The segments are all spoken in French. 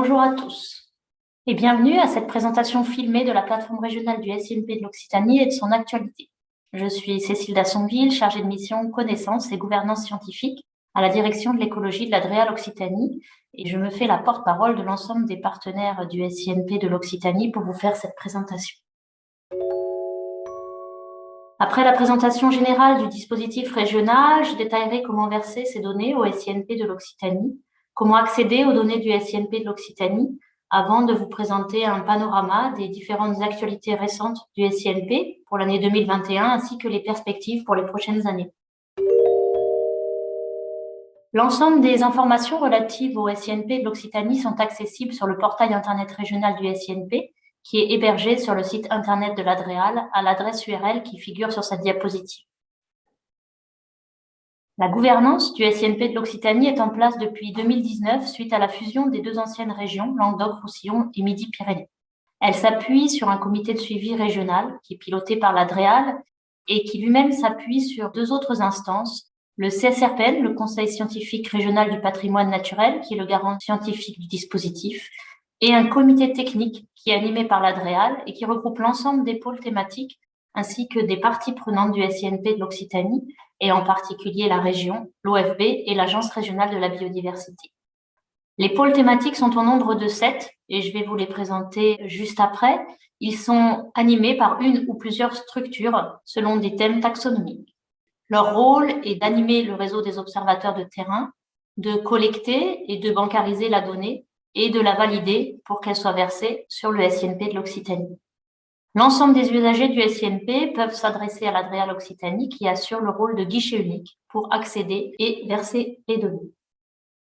Bonjour à tous et bienvenue à cette présentation filmée de la plateforme régionale du SINP de l'Occitanie et de son actualité. Je suis Cécile Dassonville, chargée de mission connaissance et gouvernance scientifique à la direction de l'écologie de la DREAL Occitanie et je me fais la porte-parole de l'ensemble des partenaires du SINP de l'Occitanie pour vous faire cette présentation. Après la présentation générale du dispositif régional, je détaillerai comment verser ces données au SINP de l'Occitanie, comment accéder aux données du SINP de l'Occitanie, avant de vous présenter un panorama des différentes actualités récentes du SINP pour l'année 2021 ainsi que les perspectives pour les prochaines années. L'ensemble des informations relatives au SINP de l'Occitanie sont accessibles sur le portail internet régional du SINP, qui est hébergé sur le site internet de la DREAL à l'adresse URL qui figure sur cette diapositive. La gouvernance du SINP de l'Occitanie est en place depuis 2019 suite à la fusion des deux anciennes régions, Languedoc-Roussillon et Midi-Pyrénées. Elle s'appuie sur un comité de suivi régional qui est piloté par la DREAL et qui lui-même s'appuie sur deux autres instances, le CSRPN, le Conseil scientifique régional du patrimoine naturel, qui est le garant scientifique du dispositif, et un comité technique qui est animé par la DREAL et qui regroupe l'ensemble des pôles thématiques ainsi que des parties prenantes du SINP de l'Occitanie et en particulier la région, l'OFB et l'Agence régionale de la biodiversité. Les pôles thématiques sont au nombre de 7 et je vais vous les présenter juste après. Ils sont animés par une ou plusieurs structures selon des thèmes taxonomiques. Leur rôle est d'animer le réseau des observateurs de terrain, de collecter et de bancariser la donnée et de la valider pour qu'elle soit versée sur le SINP de l'Occitanie. L'ensemble des usagers du SINP peuvent s'adresser à la DREAL Occitanie qui assure le rôle de guichet unique pour accéder et verser les données.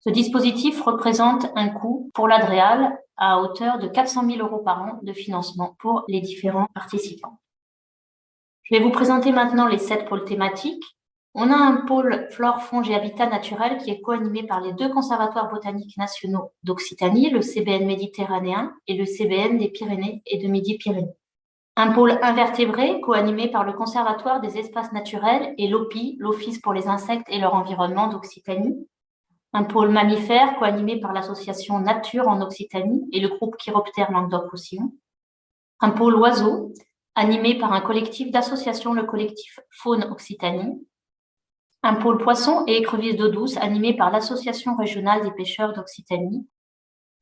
Ce dispositif représente un coût pour la DREAL à hauteur de 400 000 € par an de financement pour les différents participants. Je vais vous présenter maintenant les 7 pôles thématiques. On a un pôle flore, faune et habitat naturel qui est co-animé par les deux conservatoires botaniques nationaux d'Occitanie, le CBN méditerranéen et le CBN des Pyrénées et de Midi-Pyrénées. Un pôle invertébré co-animé par le Conservatoire des espaces naturels et l'OPI, l'Office pour les insectes et leur environnement d'Occitanie. Un pôle mammifère co-animé par l'association Nature en Occitanie et le groupe Chiroptère Languedoc-Roussillon. Un pôle oiseau animé par un collectif d'associations, le collectif Faune Occitanie. Un pôle poisson et écrevisses d'eau douce animé par l'Association régionale des pêcheurs d'Occitanie.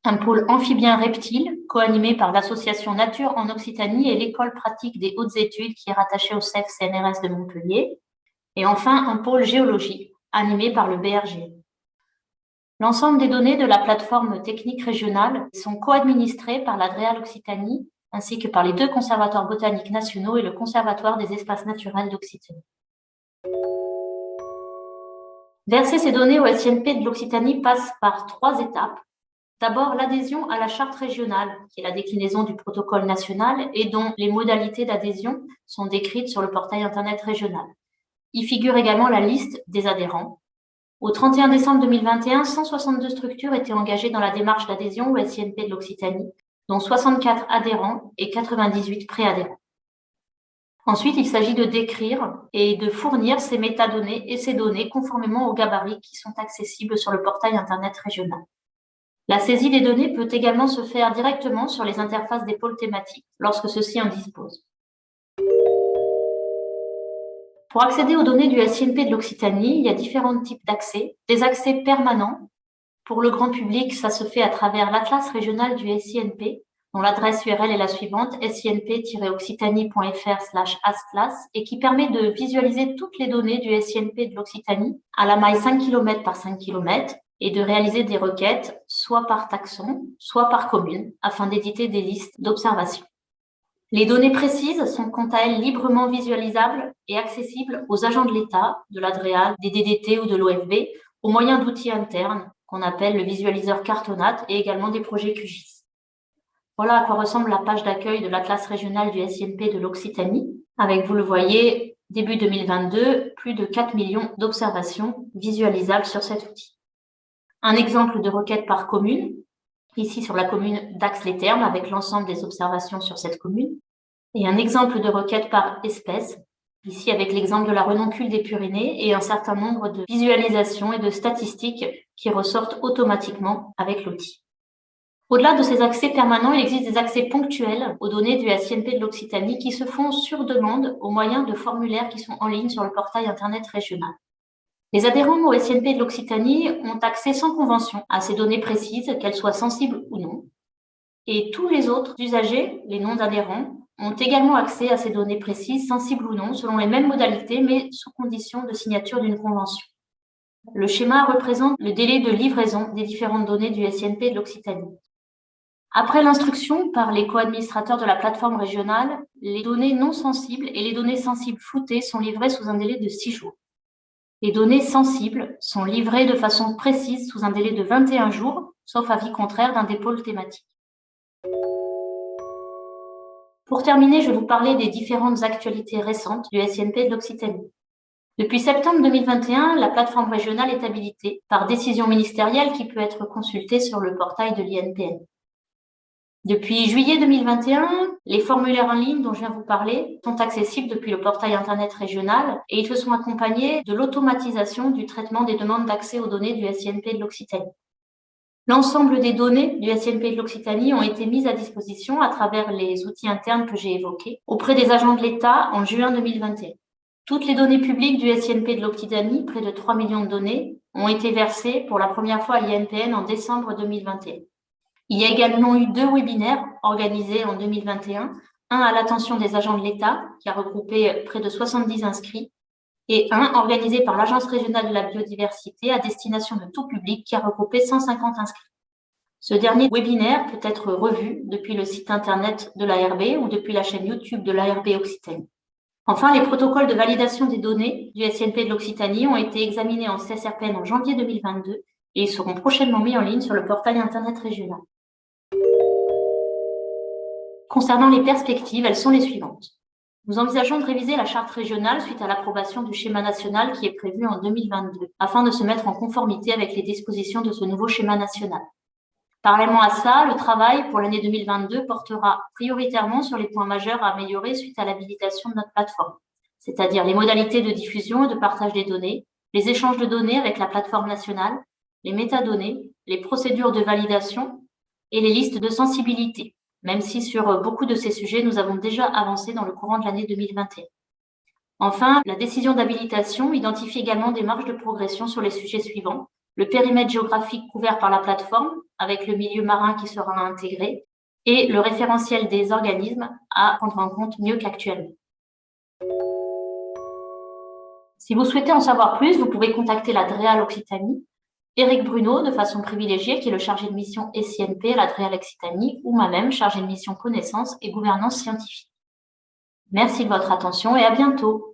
Un pôle amphibien reptile, co-animé par l'association Nature en Occitanie et l'école pratique des hautes études qui est rattachée au CEF-CNRS de Montpellier. Et enfin, un pôle géologie, animé par le BRG. L'ensemble des données de la plateforme technique régionale sont co-administrées par la DREAL Occitanie, ainsi que par les deux conservatoires botaniques nationaux et le Conservatoire des espaces naturels d'Occitanie. Verser ces données au SINP de l'Occitanie passe par 3 étapes. D'abord, l'adhésion à la charte régionale, qui est la déclinaison du protocole national et dont les modalités d'adhésion sont décrites sur le portail internet régional. Y figure également la liste des adhérents. Au 31 décembre 2021, 162 structures étaient engagées dans la démarche d'adhésion au SINP de l'Occitanie, dont 64 adhérents et 98 préadhérents. Ensuite, il s'agit de décrire et de fournir ces métadonnées et ces données conformément aux gabarits qui sont accessibles sur le portail internet régional. La saisie des données peut également se faire directement sur les interfaces des pôles thématiques lorsque ceux-ci en disposent. Pour accéder aux données du SINP de l'Occitanie, il y a différents types d'accès. Des accès permanents. Pour le grand public, ça se fait à travers l'atlas régional du SINP, dont l'adresse URL est la suivante, sinp-occitanie.fr/atlas, et qui permet de visualiser toutes les données du SINP de l'Occitanie à la maille 5 km par 5 km et de réaliser des requêtes, soit par taxon, soit par commune, afin d'éditer des listes d'observation. Les données précises sont quant à elles librement visualisables et accessibles aux agents de l'État, de la DREAL, des DDT ou de l'OFB, au moyen d'outils internes qu'on appelle le visualiseur Cartonate et également des projets QGIS. Voilà à quoi ressemble la page d'accueil de l'Atlas régional du SINP de l'Occitanie, avec, vous le voyez, début 2022, plus de 4 millions d'observations visualisables sur cet outil. Un exemple de requête par commune, ici sur la commune d'Ax-les-Thermes, avec l'ensemble des observations sur cette commune, et un exemple de requête par espèce, ici avec l'exemple de la renoncule des Pyrénées, et un certain nombre de visualisations et de statistiques qui ressortent automatiquement avec l'outil. Au-delà de ces accès permanents, il existe des accès ponctuels aux données du SINP de l'Occitanie qui se font sur demande au moyen de formulaires qui sont en ligne sur le portail Internet régional. Les adhérents au SINP de l'Occitanie ont accès sans convention à ces données précises, qu'elles soient sensibles ou non. Et tous les autres usagers, les non-adhérents, ont également accès à ces données précises, sensibles ou non, selon les mêmes modalités, mais sous condition de signature d'une convention. Le schéma représente le délai de livraison des différentes données du SINP de l'Occitanie. Après l'instruction par les co-administrateurs de la plateforme régionale, les données non sensibles et les données sensibles floutées sont livrées sous un délai de 6 jours. Les données sensibles sont livrées de façon précise sous un délai de 21 jours, sauf avis contraire d'un des pôles thématiques. Pour terminer, je vais vous parler des différentes actualités récentes du SINP de l'Occitanie. Depuis septembre 2021, la plateforme régionale est habilitée par décision ministérielle qui peut être consultée sur le portail de l'INPN. Depuis juillet 2021, les formulaires en ligne dont je viens vous parler sont accessibles depuis le portail Internet régional et ils se sont accompagnés de l'automatisation du traitement des demandes d'accès aux données du SINP de l'Occitanie. L'ensemble des données du SINP de l'Occitanie ont été mises à disposition à travers les outils internes que j'ai évoqués auprès des agents de l'État en juin 2021. Toutes les données publiques du SINP de l'Occitanie, près de 3 millions de données, ont été versées pour la première fois à l'INPN en décembre 2021. Il y a également eu 2 webinaires organisés en 2021, un à l'attention des agents de l'État, qui a regroupé près de 70 inscrits, et un organisé par l'Agence régionale de la biodiversité à destination de tout public, qui a regroupé 150 inscrits. Ce dernier webinaire peut être revu depuis le site internet de l'ARB ou depuis la chaîne YouTube de l'ARB Occitanie. Enfin, les protocoles de validation des données du SINP de l'Occitanie ont été examinés en CSRPN en janvier 2022 et ils seront prochainement mis en ligne sur le portail Internet régional. Concernant les perspectives, elles sont les suivantes. Nous envisageons de réviser la charte régionale suite à l'approbation du schéma national qui est prévu en 2022, afin de se mettre en conformité avec les dispositions de ce nouveau schéma national. Parallèlement à ça, le travail pour l'année 2022 portera prioritairement sur les points majeurs à améliorer suite à l'habilitation de notre plateforme, c'est-à-dire les modalités de diffusion et de partage des données, les échanges de données avec la plateforme nationale, les métadonnées, les procédures de validation et les listes de sensibilité, même si sur beaucoup de ces sujets, nous avons déjà avancé dans le courant de l'année 2021. Enfin, la décision d'habilitation identifie également des marges de progression sur les sujets suivants: le périmètre géographique couvert par la plateforme, avec le milieu marin qui sera intégré, et le référentiel des organismes à prendre en compte mieux qu'actuellement. Si vous souhaitez en savoir plus, vous pouvez contacter la DREAL Occitanie, Éric Bruno, de façon privilégiée, qui est le chargé de mission SINP à la DREAL Occitanie, ou moi-même, chargée de mission connaissance et gouvernance scientifique. Merci de votre attention et à bientôt.